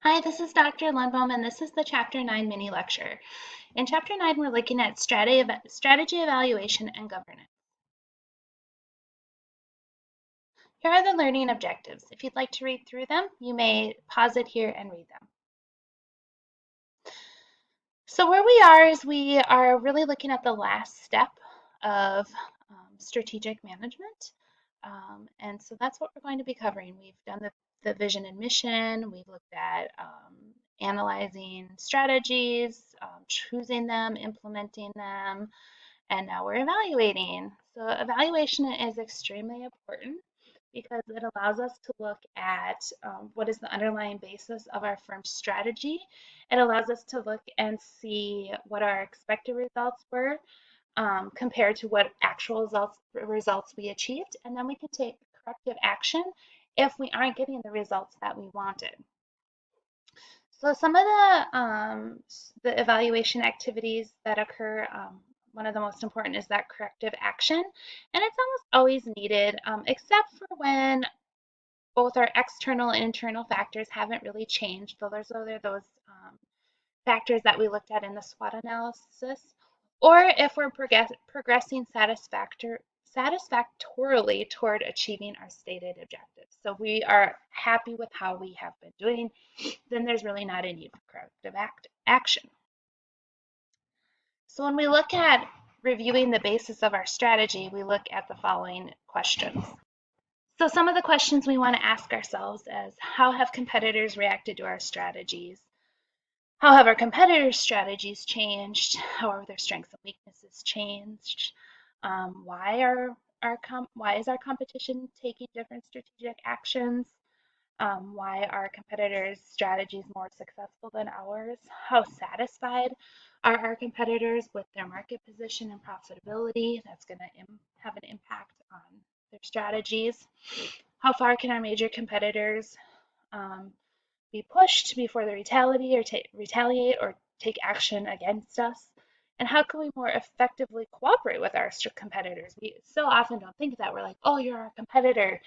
Hi, this is Dr. Lundbaum, and this is the Chapter 9 mini lecture. In Chapter 9, we're looking at strategy evaluation and governance. Here are the learning objectives. If you'd like to read through them, you may pause it here and read them. So where we are is we are really looking at the last step of strategic management. And so that's what we're going to be covering. We've done the vision and mission. We've looked at analyzing strategies, choosing them, implementing them, and now we're evaluating. So evaluation is extremely important because it allows us to look at what is the underlying basis of our firm's strategy. It allows us to look and see what our expected results were compared to what actual results we achieved, and then we can take corrective action if we aren't getting the results that we wanted. So some of the evaluation activities that occur, one of the most important is that corrective action, and it's almost always needed, except for when both our external and internal factors haven't really changed. So those are those factors that we looked at in the SWOT analysis, or if we're progressing satisfactorily toward achieving our stated objectives. So we are happy with how we have been doing, then there's really not a need for corrective action. So when we look at reviewing the basis of our strategy, we look at the following questions. So some of the questions we want to ask ourselves is, how have competitors reacted to our strategies? How have our competitors' strategies changed? How are their strengths and weaknesses changed? Why is our competition taking different strategic actions? Why are competitors' strategies more successful than ours? How satisfied are our competitors with their market position and profitability? That's going to have an impact on their strategies. How far can our major competitors be pushed before they retaliate or take action against us? And how can we more effectively cooperate with our competitors? We so often don't think that. We're like, oh, you're our competitor,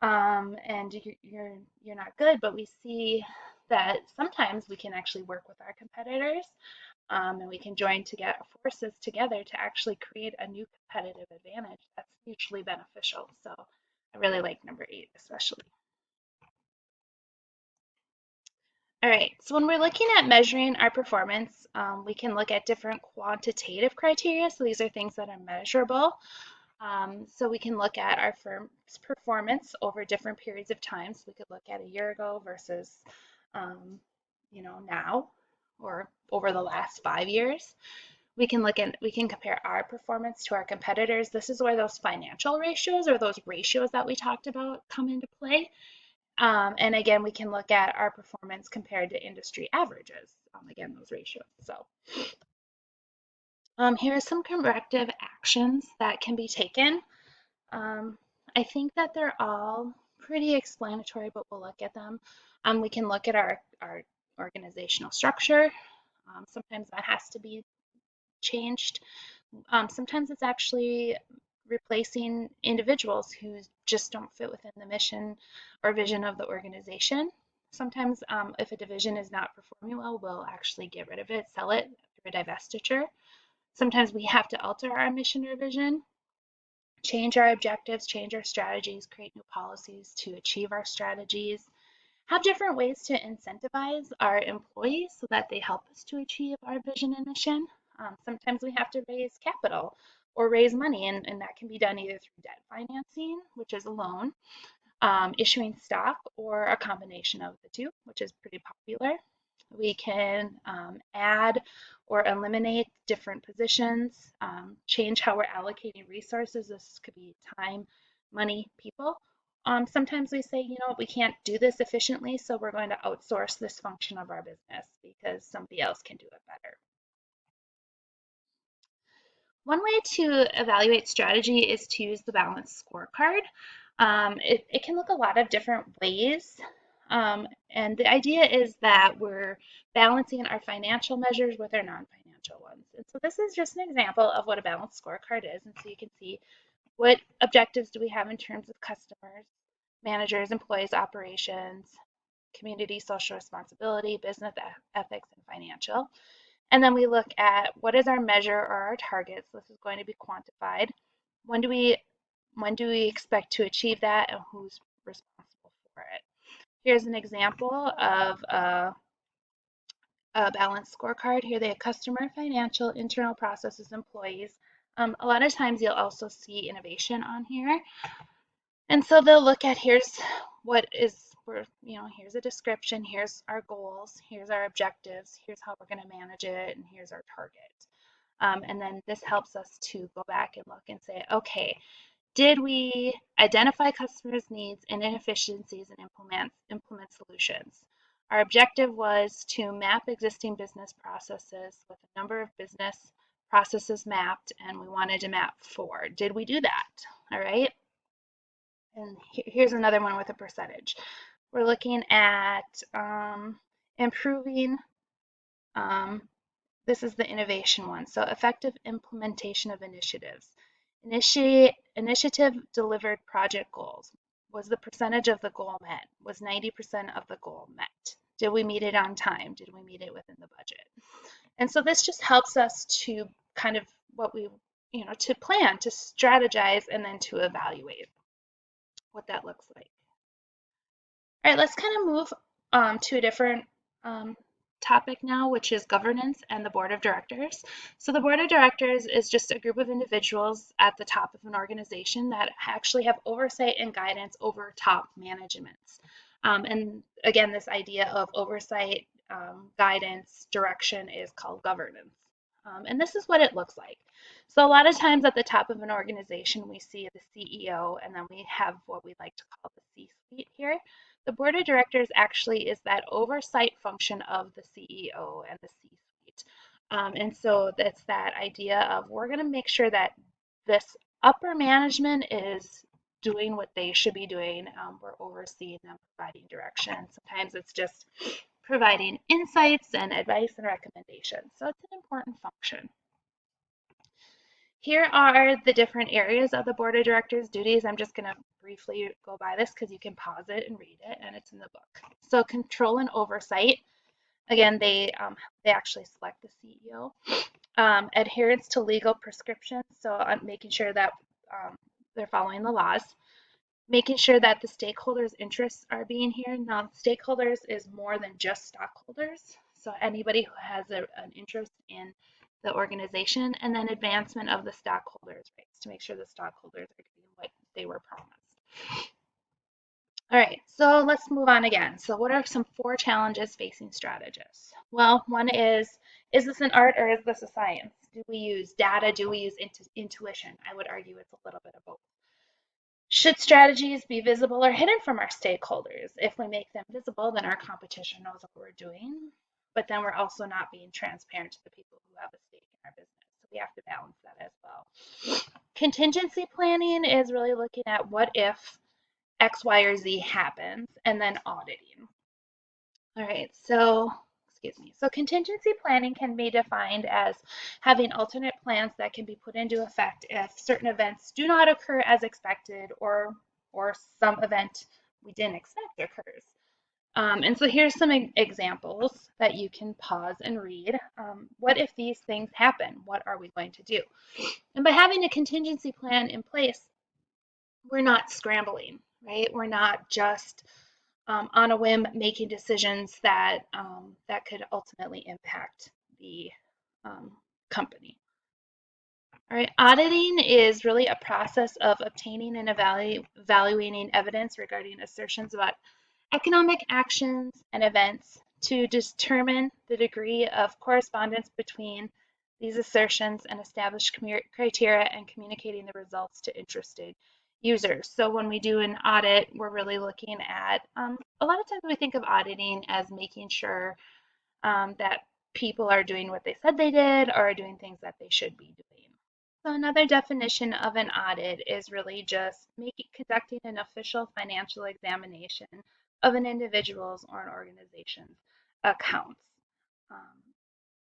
and you're not good. But we see that sometimes we can actually work with our competitors, and we can join forces together to actually create a new competitive advantage that's mutually beneficial. So I really like number 8 especially. All right, so when we're looking at measuring our performance, we can look at different quantitative criteria. So these are things that are measurable. So we can look at our firm's performance over different periods of time. So we could look at a year ago versus, now, or over the last 5 years. We can compare our performance to our competitors. This is where those financial ratios or those ratios that we talked about come into play. And again, we can look at our performance compared to industry averages. Again, those ratios. So here are some corrective actions that can be taken. I think that they're all pretty explanatory, but we'll look at them. We can look at our organizational structure. Sometimes that has to be changed. Sometimes it's actually replacing individuals who just don't fit within the mission or vision of the organization. Sometimes if a division is not performing well, we'll actually get rid of it, sell it through a divestiture. Sometimes we have to alter our mission or vision, change our objectives, change our strategies, create new policies to achieve our strategies, have different ways to incentivize our employees so that they help us to achieve our vision and mission. Sometimes we have to raise capital or raise money, and that can be done either through debt financing, which is a loan, issuing stock, or a combination of the two, which is pretty popular. We can add or eliminate different positions, change how we're allocating resources. This could be time, money, people. Sometimes we say, we can't do this efficiently, so we're going to outsource this function of our business because somebody else can do it better. One way to evaluate strategy is to use the balanced scorecard. It can look a lot of different ways. And the idea is that we're balancing our financial measures with our non-financial ones. And so this is just an example of what a balanced scorecard is. And so you can see what objectives do we have in terms of customers, managers, employees, operations, community social responsibility, business ethics, and financial. And then we look at what is our measure or our targets. This is going to be quantified. When do we expect to achieve that, and who's responsible for it? Here's an example of a balanced scorecard. Here they have customer, financial, internal processes, employees. A lot of times you'll also see innovation on here. And so they'll look at here's here's a description, here's our goals, here's our objectives, here's how we're going to manage it, and here's our target. And then this helps us to go back and look and say, okay, did we identify customers' needs and inefficiencies and implement solutions? Our objective was to map existing business processes with a number of business processes mapped, and we wanted to map 4. Did we do that? All right. And here's another one with a percentage. We're looking at improving, this is the innovation one, so effective implementation of initiatives. Initiative delivered project goals. Was the percentage of the goal met? Was 90% of the goal met? Did we meet it on time? Did we meet it within the budget? And so this just helps us to kind of to plan, to strategize, and then to evaluate what that looks like. All right, let's kind of move to a different topic now, which is governance and the board of directors. So the board of directors is just a group of individuals at the top of an organization that actually have oversight and guidance over top management. And again, this idea of oversight, guidance, direction is called governance. And this is what it looks like. So a lot of times at the top of an organization, we see the CEO, and then we have what we like to call the C-suite here. The board of directors actually is that oversight function of the CEO and the C-suite. And so that's that idea of we're going to make sure that this upper management is doing what they should be doing. We're overseeing them, providing direction. Sometimes it's just providing insights and advice and recommendations. So it's an important function. Here are the different areas of the board of directors' duties. I'm just going to briefly go by this because you can pause it and read it, and it's in the book. So control and oversight. Again, they actually select the CEO. Adherence to legal prescriptions, so making sure that they're following the laws. Making sure that the stakeholders' interests are being here. Now, stakeholders is more than just stockholders. So anybody who has an interest in the organization, and then advancement of the stockholders' rights to make sure the stockholders are getting what they were promised. All right, so let's move on again. So what are some 4 challenges facing strategists? Well, one is this an art or is this a science? Do we use data? Do we use intuition? I would argue it's a little bit of both. Should strategies be visible or hidden from our stakeholders? If we make them visible, then our competition knows what we're doing, but then we're also not being transparent to the people who have a stake in our business. So we have to balance that as well. Contingency planning is really looking at what if X, Y, or Z happens, and then auditing. All right, so So contingency planning can be defined as having alternate plans that can be put into effect if certain events do not occur as expected or some event we didn't expect occurs. And so here's some examples that you can pause and read. What if these things happen? What are we going to do? And by having a contingency plan in place, we're not scrambling, right? We're not just on a whim making decisions that that could ultimately impact the company. All right, auditing is really a process of obtaining and evaluating evidence regarding assertions about economic actions and events to determine the degree of correspondence between these assertions and establish criteria and communicating the results to interested users. So when we do an audit, we're really looking at, a lot of times we think of auditing as making sure that people are doing what they said they did or are doing things that they should be doing. So another definition of an audit is really just conducting an official financial examination of an individual's or an organization's accounts.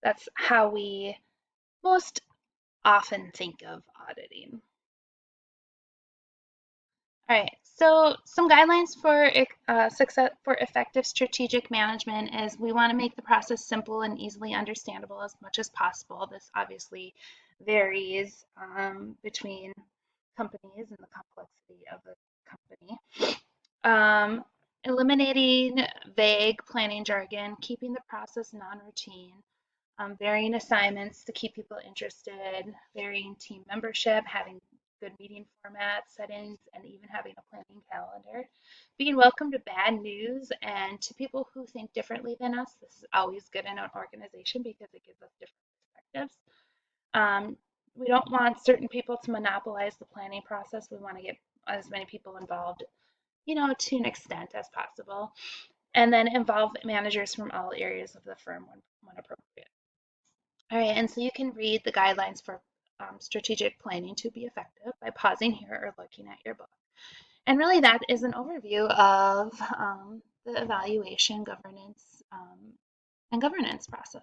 That's how we most often think of auditing. All right, So some guidelines for success for effective strategic management is we want to make the process simple and easily understandable as much as possible. This obviously varies between companies and the complexity of the company. Eliminating vague planning jargon, keeping the process non-routine, varying assignments to keep people interested, varying team membership, having good meeting format settings, and even having a planning calendar. Being welcome to bad news and to people who think differently than us. This is always good in an organization because it gives us different perspectives. Um, we don't want certain people to monopolize the planning process. We want to get as many people involved, to an extent as possible. And then involve managers from all areas of the firm when appropriate. All right, and so you can read the guidelines for strategic planning to be effective by pausing here or looking at your book. And really, that is an overview of the evaluation, governance, and governance process.